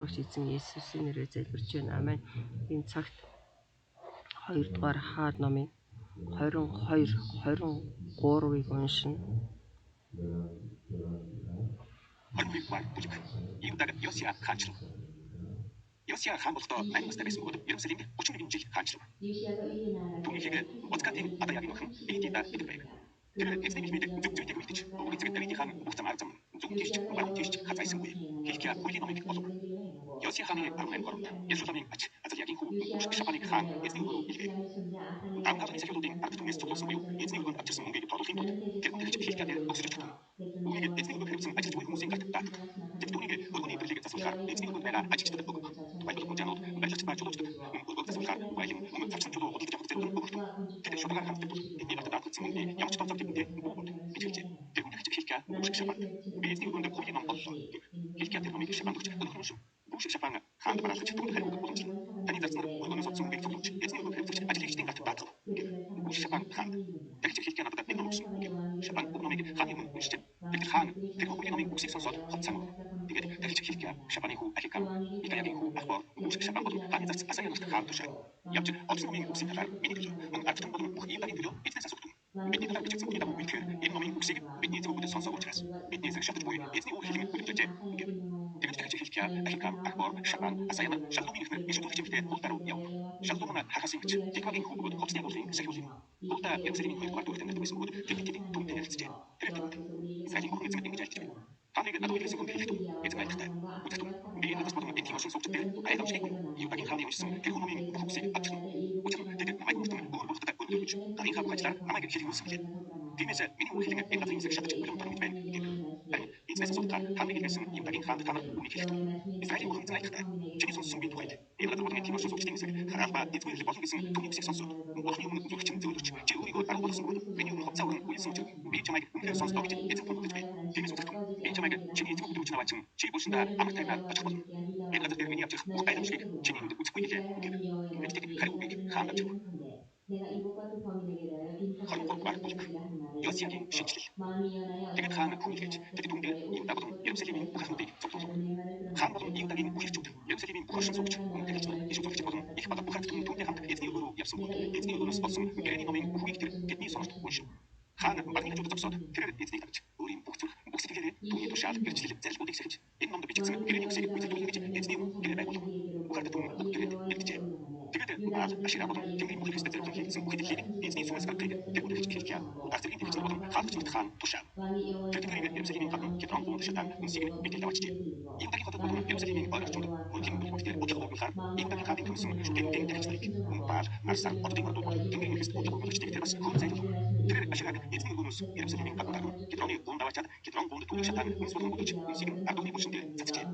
багш эзэн Есүсийн нэрээр залбирч байна. Амен. Энэ цагт 2 дугаар Хаад номын 22-23-ыг уншина. Юудаг Йосия хаанчлав. Йосия хаан болохдоо 8 настай байсан бөгөөд Ерүсалимд 31 жил хаанчлав. Түүнийхийг Боцкатын Адаягын охин Эхтида гэдэг байв. Тэр эзний хэлмийг зөв зөвтэй мэдэж, эцэг Давидын хаан бүх зам арзам зөв тийч баруун тийч хазайсангүй. Хилкия хуулийн номыг олов. Йосия хааны 18 гаруйд Есүсийн ач Азариягийн хүү Шафаник хаан эзний өрөө илгээв. Ангарын сахиудын ард түмнээс цугласан буюу эзний өрөөнд авчирсан мөнгийг тоолохын тулд тэр хүндрэгч Хилкия дээр өгсөж чадав. Үүнийг эзний өрөөнд хэрэгсэн ажилч буй хүмүүсийн гарт даатав. Тэр түүнийг өрөөний төрлийг засварлахаар эзний өрөөнд байгаа ажилчдад өгөв. Баялаг хүнжаанууд баялагч ба чулуучдад өрөөг засварлахаар баялаг өмнө завсан чулуу удирдах авах зэрэг өгөв. Тэр шударгаар хамтдаг тул бидний гарт даатгдсан мөнгөний ямар ч тооцоо гэмтэй буугууд бичгэлжээ. Тэр хүндрэгч Хилкия мушиг Шафан би эзний өрөөнд хуулийн ном оллоо. Хилкия тэр номыг Шафанд өгч өнөхөр шив. Мушиг Шафан хаанд бараалж түүнд хариу өгөх боломжтой. Таны зарцнаар өрөөноос олсон мөнгийг цуглуулж эзний өрөөнд хэрэглэж ажлын гарт даатгав. Мушиг Шафан хаан тэгж Хилкия надад нэг ном өгсөн. Шафан бүх номыг хааны өмнө уншиж тэр хаан тэр хуулийн номын үгсийг сонсоод хоцсон. Тэгээд тэгж Хилкия Шафаны хүү Ахикам Икаягийн хүү Ахбор мушиг Шафан болон хааны зарц Асаянаас хаан тушаа. Явж олсон номын үгсийн талаар миний төлөө мөн ардтан болон бүх Юдагийн төлөө эзнээс асуух. Бидний талаар бичсэн хүний дагуу итгэхээр энэ номын үгсийг бидний зөвхөн сонсох учраас бидний зэрэг шатаж буй эзний үг хэлмийг бүлэглэжээ. Тэгээд тэгж Хилкия Ахикам Ахбор Шафан Асаян Шаллумын ихнэр ишүүлэгчтэй ултаруу яв. Шаллум хахасынч Тиквагийн хүү бөгөөд хоцны болын сахиулын. Улта Ерүсалимийн 2 дугаар дүүртэн байсан бөгөөд тэдний түн танилцжээ. Тэр Израилийн хүн эзэмд ингэж альжээ. Таныг надад хэлсэн хүн хэлдэг. Эзэм айлттай. Үтгтэн. Би надад болон эдийн машин суугчдээ айлгчдыг Юдагийн хааны уншсан тэр хүмүүний бүхсийг авчлаа. Учир нь тэд намайг мөртөн өөрөөр өгч таны хаан хажлаар намайг хэлэх үсгэлээ. Тиймээс миний үхлэг энэ газрын хэсэг шатаж өрөм тармит байна. Эцэс суудаа таныг хэлсэн Юдагийн хаанд танаа үнийг хэлдэг. Израилийн хүн эзэм айлттай. Чиний сонссон би тухайд. Энэ надад болон эдийн машин суугчдын хэсэг хараалба эзгүй хэлэх болон гэсэн түүний үсгийг сонсоод Бурхны өмнө зүрхчин зөвлөж чи өөрийгөө арга болсон бөгөөд миний өмнө хоцоо өрн үйлсэн учраас би чамайг үнээр сонсдоо гэж эзэн төгөж байна. Тиймээс үтгэв. Би чамайг чиний эзэн төгөж наваач чи бүшиндээ амар тайнаар очих болно. Энэ газар дээр миний авчих бүх айлчлыг чиний өмнө үзэхгүй нэлээ. Гэвч хариуг хаан авчих. Йосиягийн шинжлэл. Тэгээд хаан хүндлэж тэд түндээ Юда болон Ерүсалимийн бүх ахнуудыг цуглуулв. Хаан болон Юдагийн бүх ирчүүд Ерүсалимийн бүх оршин суугч хүндлэж ишүүлэгч болон их бага бүх ахнууд түндээ хамт эзний өрөө явсан бол эзний өрөөс болсон гэрээний номын бүхнийг тэр тэдний сонорт уншив. Хаан багны хажууд зогсоод тэр эзнийг тавьж өөрийн бүх зүрх бүх сэтгэлээрээ түүний тушаал гэрчлэл зарилгуудыг сахиж энэ номд бичигдсэн гэрээний үсгийг үзүүлэх гэж эзний өмнө гэрээ байгуулв. Бүх ард түмэн бүх гэрээнд бэлтгэжээ. Тэгээд Баал Ашира болон Тэнгэрийн бүх хэсэгт зэрэг хийсэн бүх хэлхийг эзний сүнс гаргаж тэр хүндрэгч Хилкия арцгийн тэгж болон хаалгачд хаан тушаав. Тэр тэнгэрийн Ерүсалимийн гадна Кедрон гүнд шатан үсгийг битэл авчжээ. Юдагийн хотод болон Ерүсалимийн ойролцонд мөнхийн бүлгүүртээр бодлого өгүүлэхээр Юдагийн хааны төмсөн шүтэнтэй тэгжлийг Баал Марсал оддын ордууд болон Тэнгэрийн хэсэгт бодлого өгүүлэгчдийг тэр бас хүн зайлуулв. Тэр Ашираг эзний өрөөс Ерүсалимийн гадна Кедроны гүнд аваачаад Кедрон гүнд түүний шатан үс болон бодож үсгийг ардууны бүшиндээ цацжээ.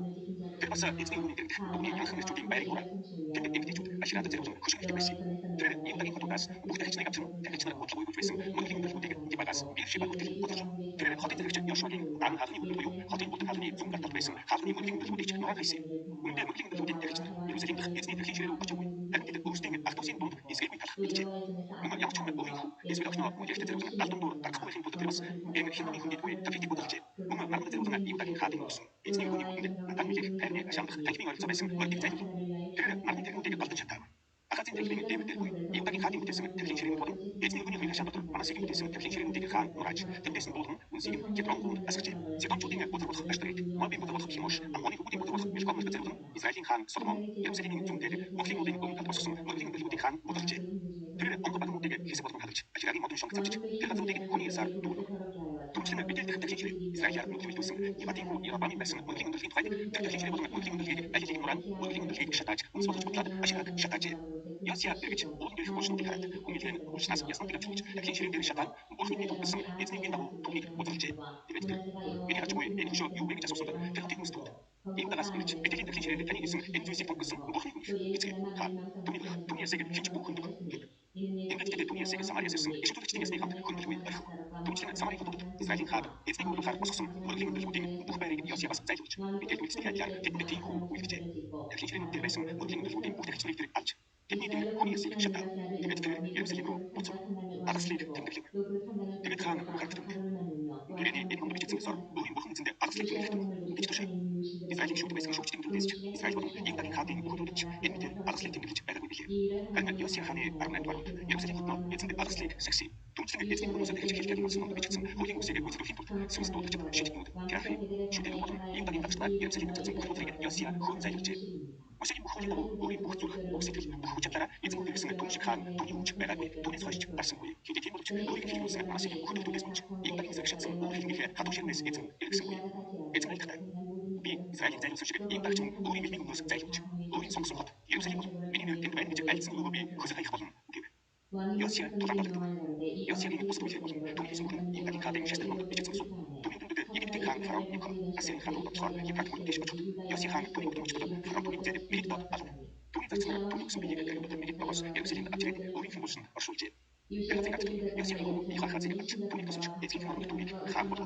Тэр бас эзний өрөөний дэрэгдэх түүний янхан эрчүүдийн байрыг ураа. Тэр эмэгтэйчүүд Аширад зэрэг хөшөлтөй байсан. Тэр Юдагийн хотоос бүх тагчныг авсан тагчнаар бодлого өгүүлж байсан мөнхийн төлөвүүдийг Гибагаас Биршеба хүртэл бодож. Тэр хотын зэрэгч Йошуагийн дан хаалны бүлэг буюу хотын бүлэг хаалны зүүн гартад байсан хаалны мөнхийн төлөвүүдийг нураад хайсан. Үүндээ мөнхийн төлөвүүдийн тагчд Ерүсалим дахь эзний дахин ширээ өгч буй. Харин тэд өөрсдийн алтуусын дунд эсрэхгүй талах bijээ. Мөн ямар ч хүн өөрийн хүү эсвэл охиноо мөнхийдээ зэрэг алтан дуур дагахгүй тул тэр бас энэ хинний хүндэт буй дахин бодложээ. Мөн нарны зэрэг Юдагийн хаалын өгсөн эзний хүний хүндэт тагмиг хайрны ашаамдах тахимын ойролцоо байсан мөнхийг зайлуулв. Тэр нарны төлөвүүдийг алдаж чадав. Ахазын төлөвийн дэмэдэр буй Юдагийн хаалын үдээсэн дахин ширээ болон эзний хүний хоёрын ашаамдах Манасегийн үдээсэн дахин ширээнүүдийг хаан нурааж тэндээс нь дуулан үнсийг Кедрон гүнд асгажээ. Сидончуудын бодол болох Ашторет, Моабын бодол болох Химош, Аммоны хүүхдийн бодол болох Мишкомнос зэрэг Израилийн хаан Соломон Ерүсалимийн зүүнээр мөнхийн өмнө талд босгосон мөнхийн төлөвүүдийг хаан бодложээ. Тэр онгод багнуудыг хэсэг болгон халж Аширагийн модон шонг завж тэр газруудыг хүний ясаар дуулав. Түүнчлэн бидний дахин ширээ Израилийн мөнхөлдүүлсэн Иватын хүү Яробамын байсан мөнхийн төлөвийн тухайд тэр дахин ширээ болон мөнхийн төлөвийг алилыг нураад мөнхийн төлөвийг шатааж үнс болгож бодлоод Ашираг шатаажээ. Йосия эргэж уулын дээрх булшиныг хараад хүнлэн булшнаас ясан гэж хэлж дахин ширээн дээр шатаад Бурхны төгсөн эзний дагуу түүнийг бодложээ. Тэгээд миний хачгүй энэ шүү юу вэ гэж асуусан тэр хүмүүс төвд. Ийм дагаас ирж бидний дахин ширээнд таны хэлсэн энэ зүйлсийг төгсөн Бурхны эцэг хаан түүний ясыг хинч бүх хүнд. Ингээд тэгээд түүний ясыг Самариас ирсэн ишүүлэгчдийн ясны хамт хөндлөгүй байх. Түүнчлэн Самари хотод Израилийн хаан эзний өрөөр босгосон мөнхийн төлөвүүдийн бүх байрыг Йосия бас зайлуулж бидний үлдсэний адилаар тэдэнд тийм хүү үлджээ. Дахин ширээнд дээр байсан мөнхийн төлөвүүдийн бүх тагчныг тэр алж тэдний дээр хүний ясыг шатав. Тэгээд тэр Ерүсалим руу буцав. Агаслыг тэмдэглэв. Тэгээд хаан хартав. Гэрээний энэ хүнд бичсэн ёсоор өөрийн бурхан эзэндээ агаслыг тэмдэглэв гэж тушаав. Израилийн шүүх байсан шүүгчдийн төлөөс Израиль 이후다기 가드인 구도르치 엔미드 아더슬레이팅 빌리지 빼다고 빌리요. 하지만 요시아 한의 아르나이 바로드 예루살렘부터 예전의 아더슬레이트 섹시 동치등의 예진의 무로서 대체시키려는 것은 미쳤음 고기 목색의 의사로 힘도드 스무스도 부적 슈팅 모드 기라흐 슈팅 모든 이후다기 낙스다 예루살렘 전쟁 구도들에게 요시아 혼자의 일제 무색이 무후지다고 우리 무후주 옥세들 무후잡다라 예전 모든 승을 동시한 돈이 우측 빼가고 돈의 서리식 발생고에 휴대기 모두 우리 기준으로 승을 하나씩 구도 도대스 이후다기 섹션 우리 기준에 하도시는 예전 일승고에 예전의 탁다 비 이스라엘 자유 소식을 이후다기 중 우리 미국 무슨 자유 우측 우리 성수 것 예루살렘 모두 미니는 덴드바인 이제 알슨 우업이 그사이 하버긴 여시아 도라버드 여시아의 모습을 보고 동일의 성분 이후다기 가든 셰스터 모두 이제 성수 동일등들 이집트 강 파라오 니컴 아센 하도 업소한 기파트 모두 대시 모두 여시 강 돈이 모두 모두 파라오 돈이 문제를 미리 더 아주 돈이 작성을 돈이 무슨 미리가 되는 모든 미리 더버스 예루살렘 아트는 우리 무슨 어쇼이제 그가 같은 여시아로 이하하진 아츠 돈이 도서치 에티카로 돈이 하모도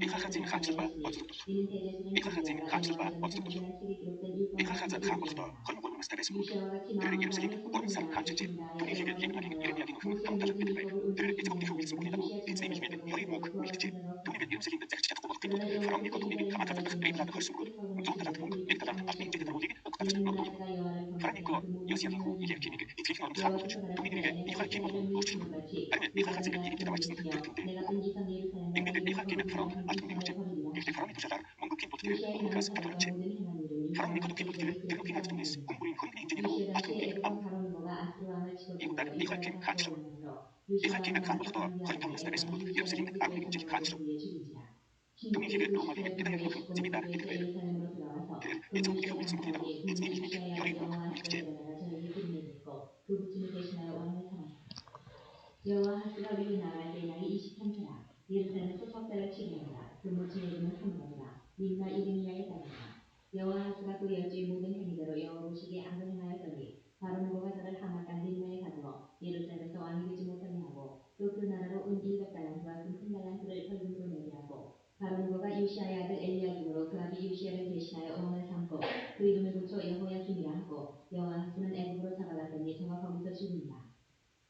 이하하진 하칠바 어즈도도 이는 대제사장 이하하진 길라가 하칠바 여호와의 어즈도도 전쟁이라는 책에 기록된 율법을 이하하자 지키는 하모도 건물을 스타레스 모두 이시와 같이 그를 마음을 예루살렘 다하여 원산 섬기는 자와 한체제 지키는 자여 돈이 해결 여호와를 예민하게 향하여 예민하게 흠 모세의 아무다도 모든 그들을 율법을 그를 온전히 이제부터 행하며 휘스 모이라고 요시야 예수의 전에 믿음에 없었고 열의 목 그의 부하가 믿지 손에서 돈이 예루살렘 짝지 잡고 먹고 그러나 파라오 여호와께서 니고 돈이 이스라엘 가마다 자녀의 레이브라도 중에서 헐수 모두 출입하고는 좋다 같은 지키려고 모두 그의 내가다 뜻을 아스민 제대로 행하였으나 오디게 똑같은 이는 모두 문하세가 여호와를 하나님과 경외하여 그 모든 요시아고 성령을 이게 행하며 기니까 이 뒤에 나오는 사람들 여호와께서 가라사대 돈이들에게 내가 이할 기모 이스라엘을 무엇이 멸시한 것 같이 아니면 네가 하지 유다가 이집트가 하나님을 와있는 멸시하여 들을 내가 모두 끈기선 예루살렘과 인내는 그 네가 율법을 깨면 파라오 분별한 아직 이 문제 성을 버리리라 이때 하시니라. 파라오니 부자라 몽국긴 보트들 요시아의 몽국가스 나라가 파도라치 모든 행한 일은 파라오니 유다 그 왕 도끼 보트들 시드기야의 드르노키 기록된 바 나트돈네스 있느니라. 공부인 헌빈의 인재니라고 요시야 당시에 아토니 에그가 아무 바로 넘어가 아스루 왕을 이웃다가 치고자하여 이할 이스라엘 캠 다수가 간치로 올라서 이할 요시야 캠은 왕이 간보다 왕을 더 허리 강제하여 방문스타 레스 에그가 모두 요시야를 예루살렘은 아무 죽게 문제 시키려고 간치로 그에게 죽인지라. 동일기를 16세기 로마비 90년 내가 후에 요금 19년 재미다 후에서 이들을 예루살렘으로 돌아와서 예전 그물을 우리가 우리 시작한 승부리다고 가운데 예전의 군중이 믿음에 유시야의 열의 아들 목 여호아하스가 믿지 데려다가 저에게 부름했고 그 부친을 대신하여 왕을 삼았다. 여호아하스가 위로 나갈 때 나이 23세라. 예루살렘에서 석 달을 치르니라. 그 모친의 이름은 함가더라. 민나 이르미야의 딸이라. 여호아하스가 그 열주의 모든 행위대로 여호와 보시기에 악을 행하였더니 바로 누가 저를 하마간 림나에 가두어 예루살렘에서 왕이 되지 못하게 하고 또 그 나라로 은 200달란트와 금큰 달란트를 벌금으로 내게 하고 바로 누가 요시아의 아들 엘리야김으로 그 아비 요시야를 대신하여 왕을 삼고 그 이름을 붙여 여호야김이라 하고 여호아하스는 애굽으로 잡아갔더니 저가 거기서 죽는다.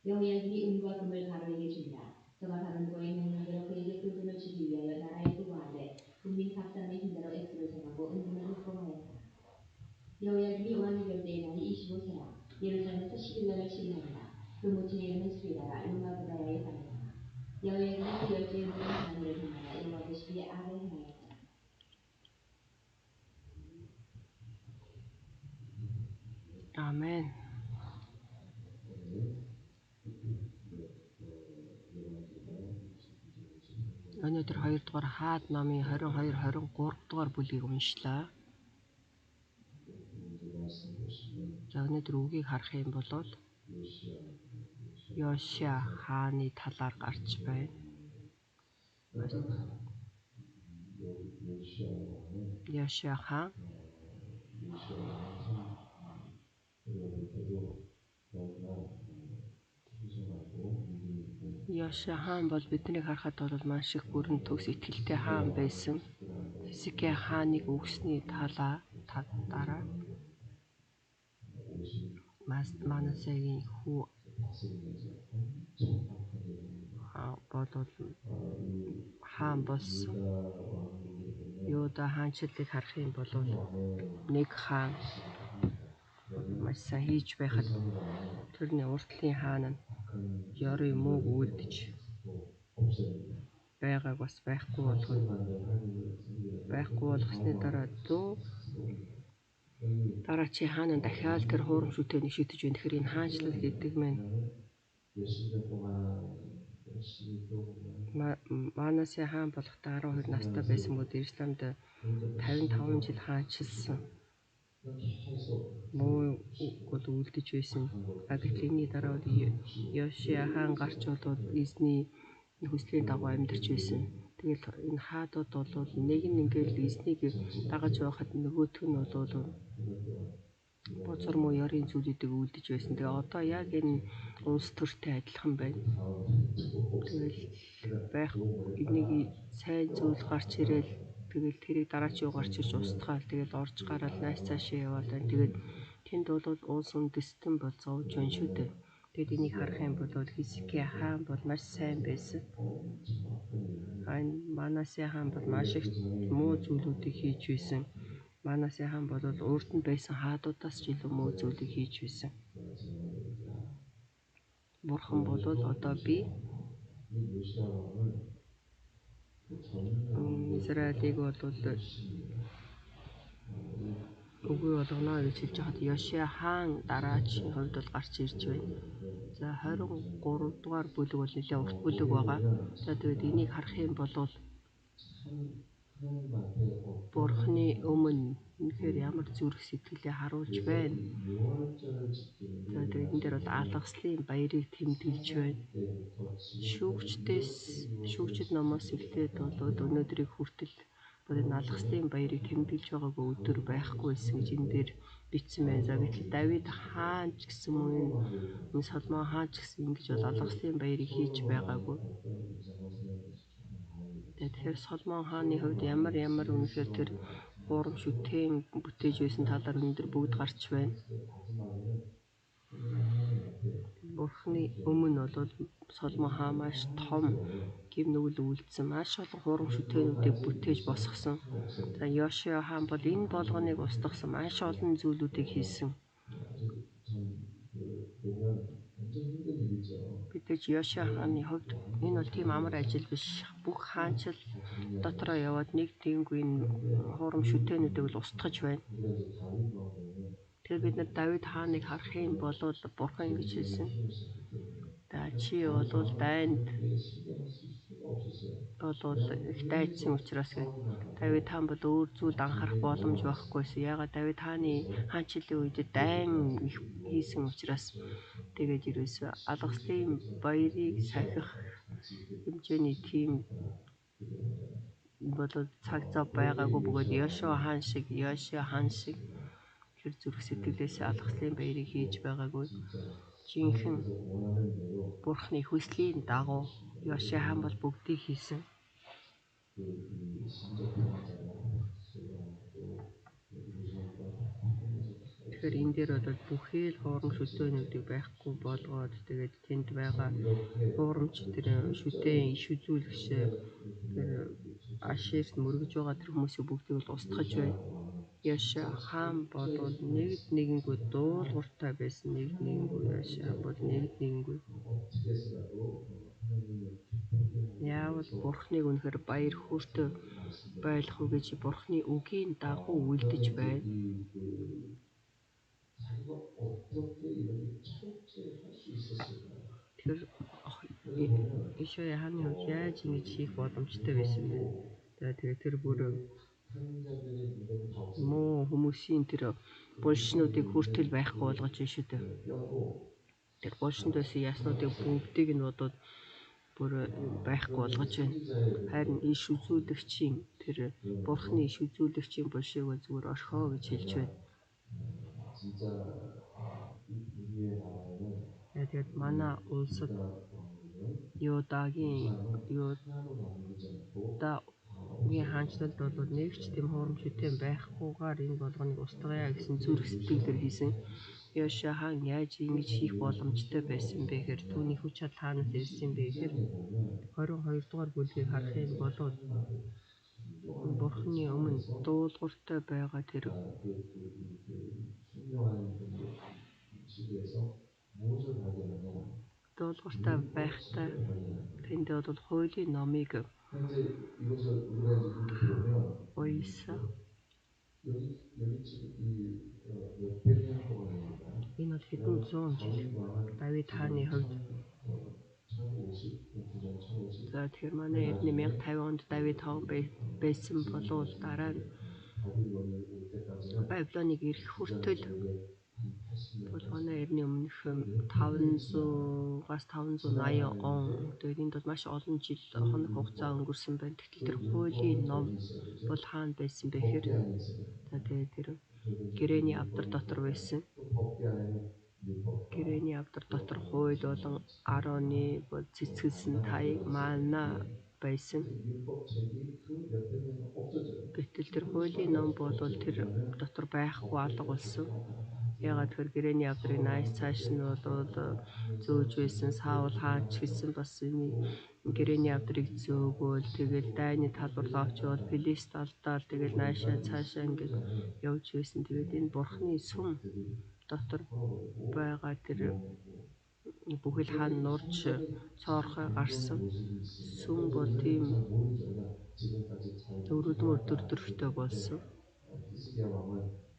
여호야김이 은과 금을 바로에게 주니라. 저가 바로 누가의 명령대로 그에게 그 금을 주기 위하여 나라에 수고하되 국민 각 사람의 힘대로 액수를 정하고 은금을 획봉하였다. 여호야김이 왕이 될 때의 날이 25세라. 예루살렘에서 11년을 치리하니라. 그 모친의 이름은 스리다가 루마브다야의 딸이라. 여호야김이 그 열주의 모든 행한 일을 행하여 여호와 보시기에 악을 행하였다. 아멘. Өнөөдөр 2 дугаар хаад номын 22 23 дугаар бүлгийг уншлаа. За өнөөдөр үгийг харах юм бол Йошиа хааны талаар гарч байна. Йошиа хаан Йошиа хаан бол биднийг харахад бол маш их бүрэн төгс итгэлтэй хаан байсан. Хизкия хааныг өгсөний дараа Манасегийн хүү бодвол хаан болсон. Юуда хаанчлалыг харах юм бол нэг хаан маш сайн хийж байхад тэрний уртлын хаан нь ёрын мууг үлдэж байгааг бас байхгүй болгосны дараа дараа чи хаана дахиад тэр хуурам шүтээнийг шидэж байна. Тэгэхээр энэ хаанчлал гэдэг нь Манасе хаан болохдоо 12 настай байсан бод Иерусалимд 55 жил хаанчилсан. Муу бол үлдэж байсан. Гэтэл энэний дараа Йошиа хаан гарч бол эзний хүслийн дагуу амьдарч байсан. Тэгэл энэ хаадууд бол нэг нь ингээл эзнийг дагаж байхад нөгөөх нь бол бузар муу ёрийн зүйлүүдийг үлдэж байсан. Тэгээ одоо яг энэ улс төртэй адилхан байна. Тэгэл байх энийг сайн зүйл гарч ирээл тэгэл тэрийг дараа чи юу гарч ирж устгаал тэгэл орж гараад найс цаашаа яваад байна. Тэгээд тэнд бол улс үндэстэн бол зовж байна шүү дээ. Тэгэд энийг харах юм бол Хизкия хаан бол маш сайн байсан. Манасе хаан бол маш их муу зүйлүүдийг хийж байсан. Манасын хаан бол урд нь байсан хаадуудаас ч илүү муу зүйлийг хийж байсан. Бурхан бол одоо би Израилийг бол үгүй болгоно гэж хэлж байхад Йошиа хаан дараачийн хувьд бол гарч ирж байна. За 23 дугаар бүлэг бол нэлээд урт бүлэг байгаа. За тэгээд энийг харах юм бол Бурханы өмнө үнэхээр ямар зүрх сэтгэлээ харуулж байна. За тэгээд энэ дээр бол алгаслын баярыг тэмдэглэж байна. Шүүгчд номоос эхлээд бол өнөөдрийг хүртэл энэ алгаслын баярыг тэмдэглэж байгаагүй өдөр байхгүй байсан гэж энэ дээр бичсэн байна. За гэтэл Давид хаан ч гэсэн мөн энэ Соломон хаан ч гэсэн ингэж бол алгаслын баярыг хийж байгаагүй. Тэгэхээр Соломон хааны хувьд ямар үнэхээр тэр гурван шүтээн бүтээж байсан талаар өнөөдөр бүгд гарч байна. Бурханы өмнө бол Соломон хаан маш том гимнүгэл үйлдсэн, маш олон хурам шүтээнүүдийг бүтээж босгосон. За Йошиа хаан бол энэ болгоныг устгасан маш олон зүйлүүдийг хийсэн. Бидэж Йошиа хааны хувьд энэ бол тийм амар ажил биш. Бүх хаанчил дотроо яваад нэг тиймгүй энэ хурам шүтээнүүдийг л устгаж байна. Тэгэхээр бид нар Давид хааныг харах юм бол Бурхан ингэж хэлсэн. За чи бол дайнд их дайцсан учраас Давид хаан бол өөр зүйлд анхаарах боломж байхгүйсэн. Ягаад Давид хаанчлалын үед дайн их хийсэн учраас тэгээд ерөөсөө алгаслын баярыг сахих хэмжээний тийм бол цаг зав байгаагүй бөгөөд Йошиа хаан шиг тэр зүрх сэтгэлээсээ алгаслын баярыг хийж байгаагүй. Жинхэнэ Бурханы хүслийн дагуу Йошиа хаан бол бүгдийг хийсэн. Тэгэхээр энэ дээр бол бүхий л хурам шүтээнүүдийг байхгүй болгоод тэгээд тэнд байгаа хуурамч тэр шүтээн иш үзүүлэгч тэр Ашерт мөргөж байгаа тэр хүмүүсийг бүгдийг бол устгаж байна. Йошиа хаан бол нэгэнгүй дуулууртай байсан. Йошиа хаан бол нэгэнгүй. Яавал Бурханыг үнэхээр баяр хөөртэй байлах уу гэж Бурханы үгийн дагуу үлдэж байна. Тэгэхээр Йошиа хааны хувьд яаж ингэж хийх боломжтой байсан бэ? За тэгээд тэр бүр муу хүмүүсийн тэр булшнуудыг хүртэл байхгүй болгож байна шүү дээ. Тэр булшинд байсан яснуудыг бүгдийг нь бодоод бүр байхгүй болгож байна. Харин иш үзүүлэгчийн тэр Бурханы иш үзүүлэгчийн булшийг бол зүгээр орхио гэж хэлж байна. Тэгээд манай улсад Юдагийн хаанчлалд бол нэг ч тийм хурам шүтээн байхгүйгээр энэ болгоныг устгая гэсэн зүрх сэтгэлээр хийсэн. Йошиа хаан яаж ингэж хийх боломжтой байсан бэ гэхээр түүний хүч чадал хаанаас ирсэн бэ гэхээр 22 дугаар бүлгийг харах юм бол Бурханы өмнө дуулууртай байгаа тэр дуулууртай байхтай тэнд бол хуулийн номыг уйсан. Энэ бол хэдэн зуун жил Давид хааны хувьд. За тэгэхээр манай эртний 1050 онд Давид хаан байсан болов дараа нь Бабилоныг ирэх хүртэл бол манай эртний өмнөх 500-аас 580 он тэгээд энд бол маш олон жил хоног хугацаа өнгөрсөн байна. Тэгтэл тэр хуулийн ном бол хаана байсан бэ гэхээр за тэгээд тэр гэрэний авдар дотор байсан. Гэрэний авдар дотор хууль болон Ароны бол цэцгэлсэн таяг манна байсан. Гэтэл тэр хуулийн ном бол тэр дотор байхгүй алга болсон. Ягаад тэр гэрээний явдрыг найс цааш нь бодоод зөөж байсан Саул хаан ч гэсэн бас энэ гэрээний явдрыг зөөгөөл тэгэл дайны талбар лоочвол Филист алдаал тэгэл наашаа цаашаа ингээд явж байсан. Тэгээд энэ бурхны сүм дотор байгаа тэр бүхэл хаан нурж цоорхой гарсан сүм бол тийм өрөдмөр дөрдөрхтэй болсон.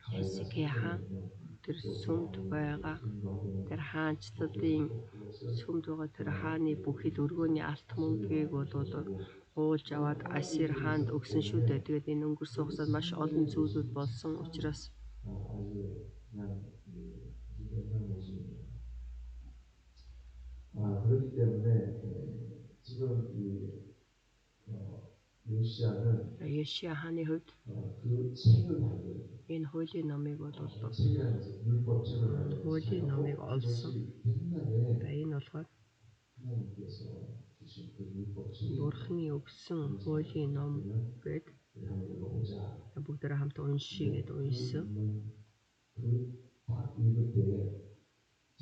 Хизкия хаан тэр сүмд байгаа тэр хаанчлалын сүмд байгаа тэр хааны бүхэл өргөөний алт мөнгийг бол уулж аваад Ассир хаанд өгсөн шүү дээ. Тэгээд энэ өнгөрсөн хугацаанд маш олон зүйлүүд болсон учраас 아주 그냥 아주 옛날 모습입니다. 그렇기 때문에 지금 이 요시아는 Йошиа хааны хувьд 그 책을 발견했어요. энэ хуулийн номыг бол 책이라는 것은 율법책을 хуулийн номыг 발견했어요. олсон. 그것이 옛날에 Энэ болохоор 하나님께서 주신 그 율법책이 бурхны өгсөн хуулийн ном гээд 우리 한번 읽어보자. бүгдээрээ хамт уншия гэд уншсан. 그다 읽을 때에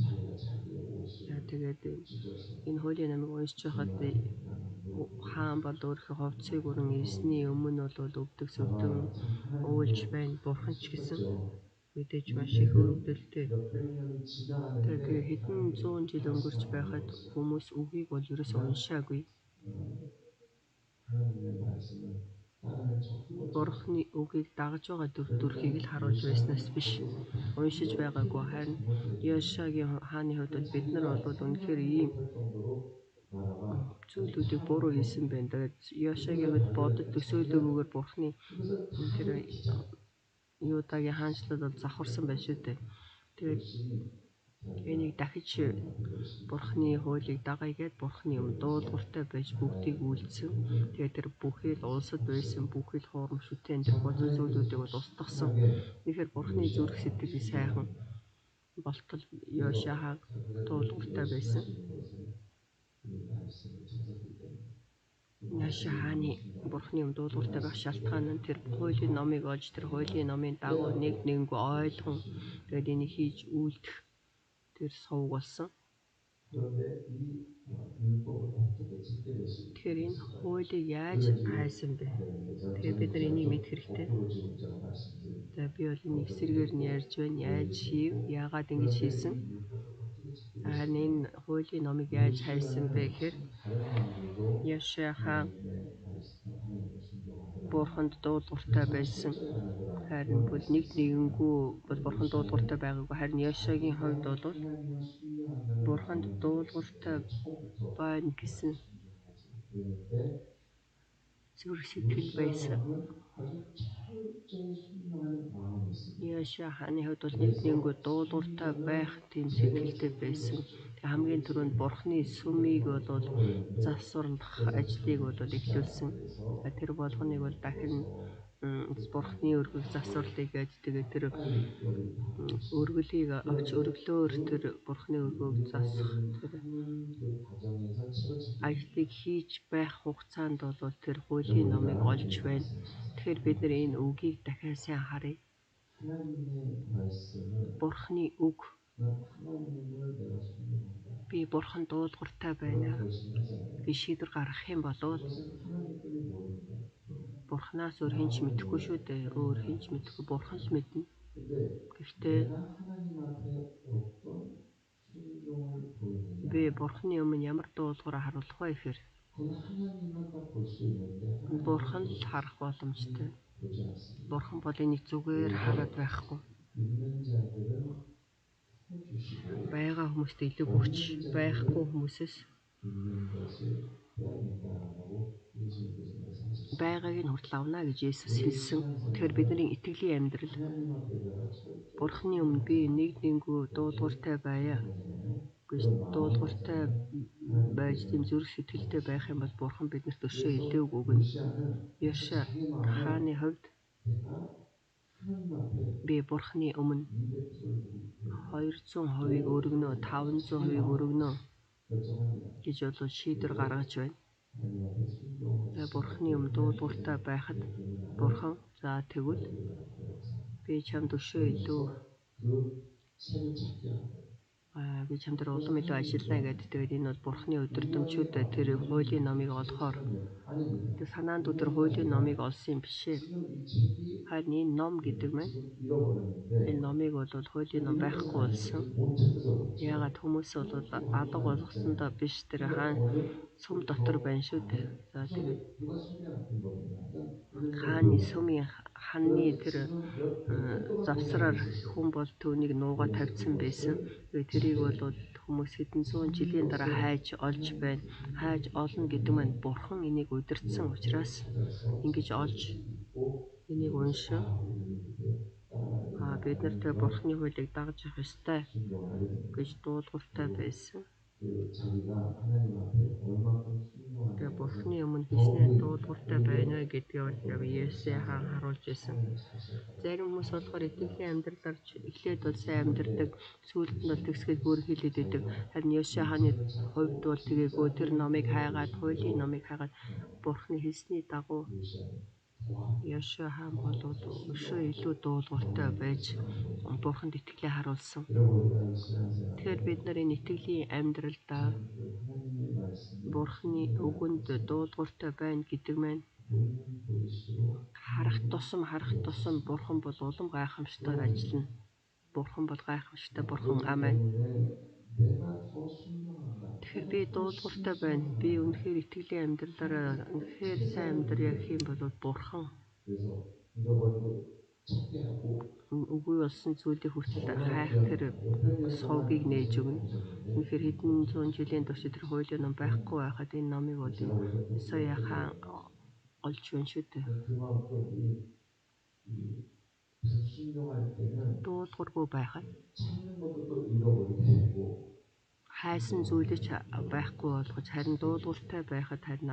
자기가 자기의 옷을 Тэгээд 찢어서 энэ хуулийн номыг уншиж байхад хаан бол өөрийнхөө хувцсыг өрн ирсний өмнө бол өвдөг сүвдэн уулж байна. Бурхан ч гэсэн мэдээж маш их өвдөлтэй. 몇백 년이 지나가는데 Тэгээд хэдэн зуун жил өнгөрч байхад хүмүүс үгийг бол ерөөсөө уншаагүй. 하나님의 말씀을 따르는 척도 Бурхны үгийг дагаж байгаа дүрхийг л харуулж байснаас биш уншиж байгаагүй. Харин Йошиагийн хааны хувьд бид нар бол үнэхээр ийм зүйлүүдийг буруу хийсэн байна. Тэгээд Йошиагийн хувьд бодож төсөөлөгөөр Бурхны тэр Юдагийн хаанчлал бол завхарсан байна шүү дээ. Тэгээд энийг дахиж Бурхны хуулийг дагая гэд Бурхны дуулууртай байж бүгдийг үйлдсэн. Тэгээд тэр бүхэл улсад байсан бүхэл хоорм шүтэн тэр бодол зүйлүүдийг бол устгасан. Тэгэхээр Бурхны зүрх сэтгэл сайхан болтол Йошиа хаан дуулууртай байсан. Йошиа хааны Бурхны дуулууртай байх шалтгаан нь тэр хуулийн номыг олж тэр хуулийн номын дагуу нэггүй ойлгон тэгээд энийг хийж үйлдэх тэр сувг болсон. Тэгэхээр энэ хуулийг яаж хайсан бэ? Тэгэхээр бид нар энийг мэдэх хэрэгтэй. За би бол энэ эсрэгээр нь ярьж байна. Яаж хийв? Яагаад ингэж хийсэн? Харин энэ хуулийн номыг яаж хайсан бэ гэхээр Йошиа хаан Бурханд дуулууртай байсан. Харин бол нэггүй бол Бурханд дуулууртай байгаагүй. Харин Йошиагийн хувьд бол Бурханд дуулууртай байна гэсэн зүрх сэтгэл байсан. Йошиа хааны хувьд бол нэггүй дуулууртай байх тийм сэтгэлтэй байсан. Хамгийн түрүүнд Бурхны сүмийг бол засварлах ажлыг бол эхлүүлсэн. Тэр болгоныг бол дахин Бурхны өргөг засварлыг гэж тэгээд тэр өргөлийг авч өргөлөөр тэр Бурхны өргөг засах тэр ажлыг хийж байх хугацаанд бол тэр хуулийн номыг олж байна. Тэгэхээр бид нар энэ үгийг дахиад сайн харъя. Бурхны үг би Бурхан дуулууртай байна гэж шийдвэр гаргах юм бол Бурханаас өөр хэн ч мэдэхгүй шүү дээ. Өөр хэн ч мэдэхгүй Бурхан л мэднэ. Гэхдээ би Бурханы өмнө ямар дуулуураа харуулах вэ гэхээр Бурхан л харах боломжтой. Бурхан бол энийг зүгээр хараад байхгүй. Бага хүмүүст илүү хүч, байхгүй хүмүүсээс байгааг нь хүртэл авна гэж Есүс хэлсэн. Тэгэхээр бидний итгэлийн амьдрал Бурханы өмнө би нэггүй дуулууртай байя гэж дуулууртай байж тийм зүрх сэтгэлтэй байх юм бол Бурхан биднэрт өшөө илүү өгнө. Йошиа хааны хувьд би Бурханы өмнө 200% өргөнө, 500% өргөнө гэж бол шийдвэр гаргаж байна. Бурханы өмнө дуулууртай байхад Бурхан за тэгвэл би чамд өшөө илүү 찾게 하고 Би чамд улам илүү ажиллана гэдэг. Тэгээд энэ бол Бурхны өдөртөмчүүдэд тэр хуулийн номыг олохоор 아닙니다. тэр санаанд тэр хуулийн номыг олсон юм биш ээ. 지금 이 책이 Харин энэ ном гэдэг маань 지금 잃어버렸는데 энэ номыг бол хуулийн ном байхгүй болсон. 못 찾아서 그렇죠. Яагаад хүмүүс бол алга болгосондоо биш тэр хаан сүм дотор байна шүү дээ. За тэгээд 누가 소개한 겁니다. хааны сүмийн ханны тэр завсраар хүн бол түүнийг нууга тавьсан байсан. Тэгээд тэрийг бол хүмүүс хэдэн зуун жилийн дараа хайж олж байна. Хайж олно гэдэг маань Бурхан энийг удирдсан учраас ингэж олж энийг уншив. Бид нарт Бурханы хуулийг дагаж явах ёстой гэж дуулууртай байсан. Тэгээ Бурханы өмнө хийснээр дуулууртай байна гэдгийг бол Есүс хаан харуулж байсан. Зарим хүмүүс болохоор итгэлийн амьдралаар эхлээд бол сайн амьдардаг, сүүлд нь бол тэгсгээд бүр хилээд идэг. Харин Есүс хааны хувьд бол тэгээгүй тэр номыг хайгаад, хуулийн номыг хайгаад Бурханы хэлсний дагуу Есүс хаан бол өшөө илүү дуулууртай байж Бурханд итгэлээ харуулсан. Тэгэхээр бид нар энэ итгэлийн амьдралдаа Бурханы үгэнд дуулууртай байна гэдэг маань харах тусам Бурхан бол улам гайхамшигтайор ажиллана. Бурхан бол гайхамшигтай Бурхан. Амен. Тэгэхээр би дуулууртай байна. Би үнэхээр итгэлийн амьдралаараа үнэхээр сайн амьдрья гэх юм бол Бурхан үгүй болсон зүйлийг хүртэл хайх тэр сувгийг нээж өгнө. Үнэхээр хэдэн зуун жилийн турш тэр хуулийн ном байхгүй байхад энэ номыг бол Исая хаан олж байна шүү дээ. Дуулуургүй байхад хайсан зүйлч байхгүй болгож харин дуулууртай байхад харин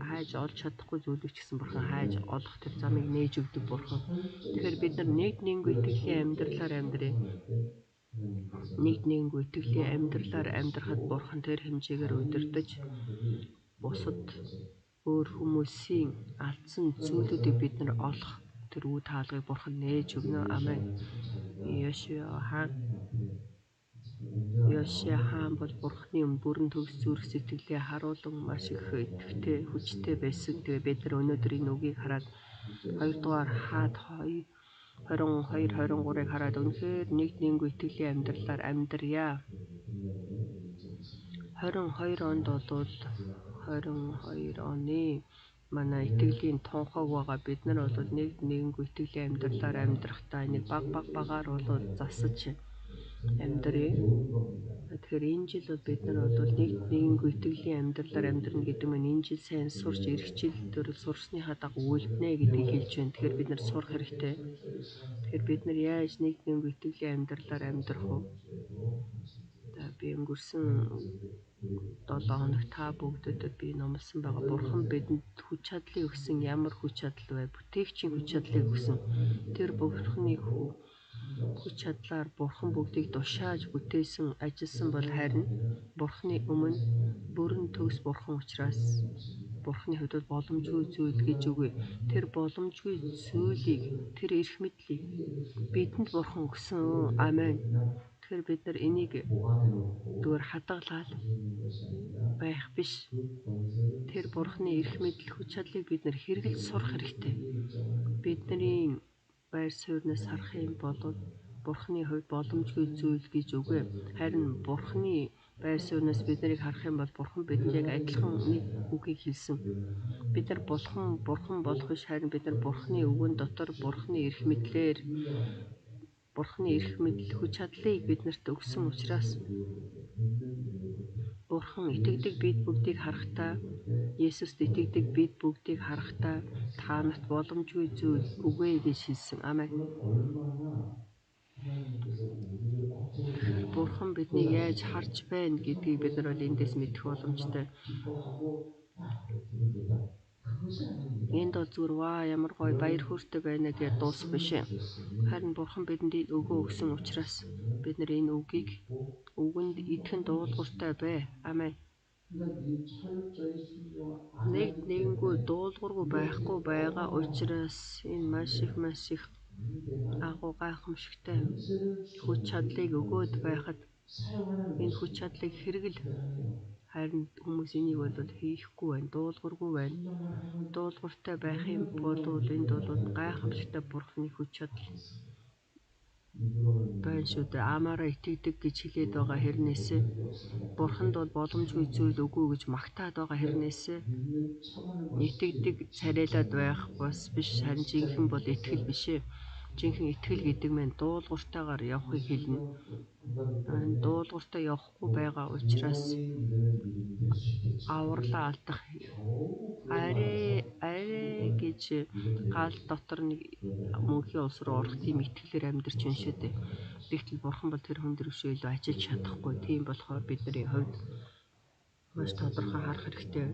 хайж олж чадахгүй зүйлийг ч гэсэн Бурхан хайж олох тэр замыг нээж өгдөг Бурхан. Тэгэхээр бид нар нэггүй итгэлийн амьдралаар амьдрья. Нэггүй итгэлийн амьдралаар амьдрахад Бурхан тэр хэмжээгээр удирдах бусад өөр хүмүүсийн алдсан зүйлүүдийг бид нар олох тэр үе таалгыг Бурхан нээж өгнө. Амен. Есүс хаан бол Бурханы бүрэн төгс зүрх сэтгэлээ харуулan маш их идэвхтэй хүчтэй байсан. Тэгээ бид нар өнөөдөр энэ үгийг хараад 2 дугаар хаад 22-23-ыг хараад үнэхээр нэггүй итгэлийн амьдралаар амьдрья. 22 онд бол 22 оны манай итгэлийн тунхаг байгаа. Бид нар бол нэггүй итгэлийн амьдралаар амьдрахдаа нэг багаар бол засаж амьдрья. Тэгэхээр энэ жил бол бид нар бол нэггүй итгэлийн амьдралаар амьдрна гэдэг нь энэ жил сайн сурч ирэх жил дээр сурсныхаа дагуу үлднэ гэдгийг хэлж байна. Тэгэхээр бид нар сурах хэрэгтэй. Тэгэхээр бид нар яаж нэггүй итгэлийн амьдралаар амьдрах вэ? Би өнгөрсөн 7 хоног та бүгдэд би номлосон байгаа. Бурхан бидэнд хүч чадлыг өгсөн. Ямар хүч чадал вэ? Бүтээгчийн хүч чадлыг өгсөн. Тэр Бурханы хүч чадлаар Бурхан бүгдийг тушааж бүтээсэн, ажилласан бол харин Бурханы өмнө бүрэн төгс Бурхан учраас Бурханы хувьд боломжгүй зүйл гэж үгүй. Тэр боломжгүй зүйлийг, тэр эрх мэдлийг бидэнд Бурхан өгсөн. Амен. Тэгэхээр бид нар энийг зүгээр хадгалаад байх биш. Тэр Бурханы эрх мэдэл хүч чадлыг бид нар хэрэгэлж сурах хэрэгтэй. Бидний байр сууриас харах юм бол Бурханы хувьд боломжгүй зүйл гэж үгүй. Харин Бурханы байр сууриас биднийг харах юм бол Бурхан бидэнд яг адилхан нэг үгийг хэлсэн. Бид нар Бурхан болох биш, харин бид нар Бурханы үгэн дотор Бурханы эрх мэдлээр Бурханы эрх мэдэл хүч чадлыг биднэрт өгсөн учраас Бурхан итгэдэг бид бүгдийг харахтаа, Есүст итгэдэг бид бүгдийг харахтаа таанат боломжгүй зүйл үгүй гэж хэлсэн. Амен. Бурхан биднийг яаж харж байна гэдгийг бид нар эндээс мэдэх боломжтой. Энд бол зүгээр ямар гоё баяр хөөртэй байна гэж дуусах биш. Харин Бурхан бидэнд өгөө өгсөн учраас бид нар энэ үгэнд итгэн дуулууртай бай. Амен. Нэггүй дуулуургүй байхгүй байгаа учраас энэ маш их агуу гайхамшигтай 권세를 хүч 주는 чадлыг өгөөд байхад 사용하는 энэ хүч 모습이 чадлыг хэрэгэл 대단해요. харин хүмүүс энийг бол хийхгүй байна, дуулуургүй байна. 순종만 하면 Дуулууртай байх юм бол энд бол гайхамшигтай бурхны хүч чадал 하겠습니다. 입으로는 байна шүү дээ. Амаараа итгэдэг гэж хэлээд байгаа 믿는 хэрнээсээ 없습니다. бурханд бол боломжгүй зүйл үгүй гэж магтаад байгаа хэрнээсээ 믿는 척하는 것이 итгэдэг царайлаад байх бас биш, харин жинхэнэ бол итгэл биш ээ. Жинхэнэ итгэл гэдэг нь дуулууртайгаар явахыг хэлнэ. Дуулууртай явахгүй байгаа учраас 믿음의 믿음이 될 수 있겠죠. авралаа алдах арай гэж гал дотор нэг мөнхийн улс руу орох тийм итгэлээр амьдарч байна шүү дээ. Тэгтэл бурхан бол тэр хүн дөрвшөө илүү ажиллаж чадахгүй. Тийм болохоор бидний хувьд маш тодорхой харах хэрэгтэй.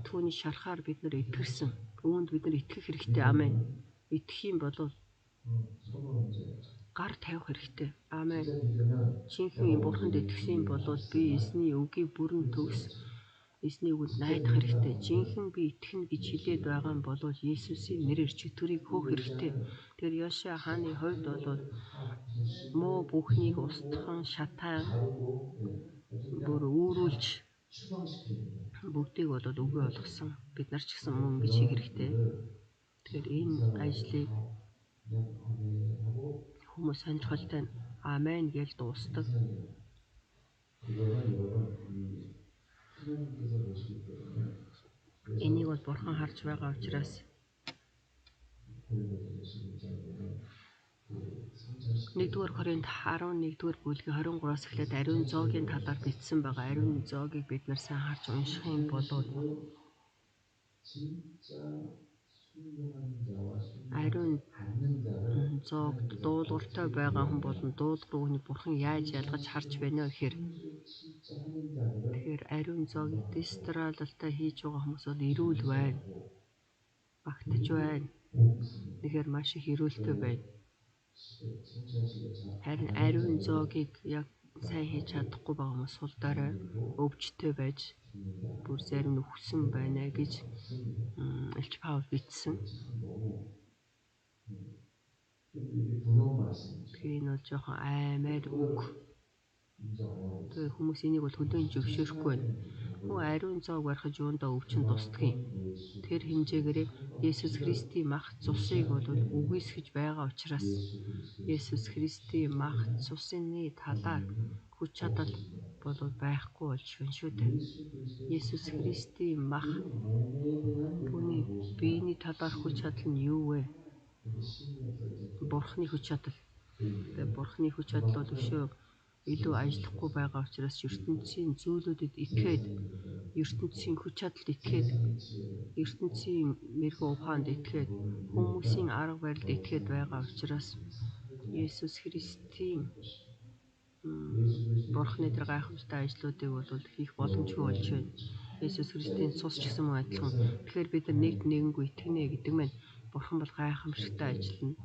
Түүний шарахаар бид нар итгэрсэн. Үүнд бид нар итгэх хэрэгтэй. Амен. Итгэх юм бол 손으로 이제 гар тавих хэрэгтэй. Амен. 진짜 믿으면 Жинхэнэ бурханд итгэсэн юм бол би эзний үгийг бүрэн төгс эзний үгэнд найдах хэрэгтэй. Жинхэнэ би итгэнэ гэж хэлээд байгаа юм бол Есүсийн нэрээр чөтгөрийг хөөх хэрэгтэй. Тэр Йошуа хааны хувьд бол муу бүхнийг устган шатаан бүр үүрүүлж 추방시킵니다. бүгдийг бол үгүй болгосон. Бид нар ч гэсэн мөн ингэж хийх хэрэгтэй. Тэгэхээр энэ ажлыг 그냥 하고 хүмүүс сонирхолтой амен гэж дуустдаг. 그거는 여러분 이 하나님께서 보시기 때문에 Энийг бол бурхан харж байгаа учраас 고린도전서 11장에 보면 그 성찰식 1-р Коринт 11-р бүлгийн 23-аас эхлээд ариун зоогийн талаар бичсэн байгаа. Ариун зоогийг бид нар сайн харж унших юм бол 진짜 순종하는 자와 ариун 순종하지 않는 자를 зоогт дуулууртай байгаа хүн болон дуулуургүй хүний бурхан яаж ялгаж харж байна вэ гэхээр 진짜 하는 자들은 тэгэхээр ариун зоогийг дистралалтай хийж байгаа хүмүүс бол эрүүл байна. Багтаж байна. Тэгэхээр маш их эрүүлтэй байна. 성찰식을 잘 Харин ариун зоогийг яг сайн хийж чадахгүй байгаа хүмүүс сул дорой өвчтөй байж бүр зарим нь үхсэн байна гэж Элч Паул бичсэн. 좀 이게 두려운 말씀이죠. Тэгээ энэ бол жоохон аймаар үг. 인정해야 돼. Тэгээ хүмүүс энийг бол хөдөө зөвшөөрөхгүй байна. Хөө ариун зоог барихж юундаа өвчин тусдгийг. Тэр хэмжээгээр Есүс Христийн мах цусыг бол үгүйсгэж байгаа учраас Есүс Христийн мах цусны талаар хүч чадал бол байхгүй болж байна шүү дээ. Есүс Христийн мах түүний биений талаар хүч чадал нь юу вэ? Бурхны хүч чадал. Тэгээ бурхны хүч чадал бол өшөө илүү ажиллахгүй байгаа учраас ертөнцийн зүйлүүдэд итгээд ертөнцийн хүч чадалд итгээд ертөнцийн мэрэгэн ухаанд итгээд хүмүүсийн арга барилд итгээд байгаа учраас Есүс Христийн бурхны тэр гайхамшигтай ажлуудыг бол хийх боломжгүй болж байна. Есүс Христийн цус ч гэсэн мөн адилхан. Тэгэхээр бид нар нэгд нэгэнгүй итгэнэ гэдэг нь бурхан бол гайхамшигтай ажиллана.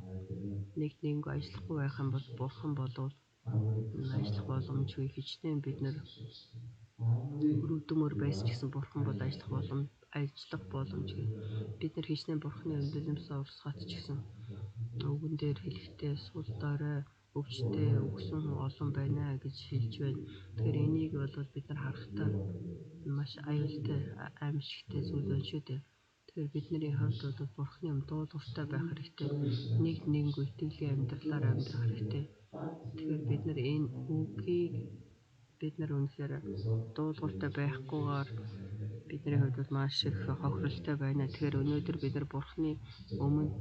Нэгд нэгэнгүй ажиллахгүй байх юм бол бурхан болов ажиллах боломжгүй хичнээн бид нар өрөвдмөр байсан ч гэсэн бурхан бол ажиллах боломжгүй. Бид нар хичнээн бурханы үнэлэмсээ урсгат ч гэсэн үгэн дээр хэлэхдээ сул дорой өвчтэй өгсөн хүн олон байна гэж хэлж байна. Тэгэхээр энийг бол бид нар харахтаа маш аюултай аимшигтай зүйл байна шүү дээ. Тэгэхээр бидний хувьд бол бурханы дуулууртай байх хэрэгтэй. Нэгд нэгэнгүй итгэлийн амьдралаар амьдрах хэрэгтэй. Тэгэхээр бид нар энэ үгийг бид нар үнэхээр дуулууртай байхгүйгээр бидний хувьд бол маш их хохиролтой байна. Тэгэхээр өнөөдөр бид нар бурханы өмнө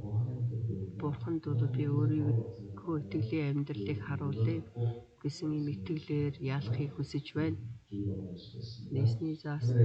бурханд бол би өөрийнхөө итгэлийн амьдралыг харуулъя гэсэн ийм итгэлээр ялахыг хүсэж байна. Нэсний заасан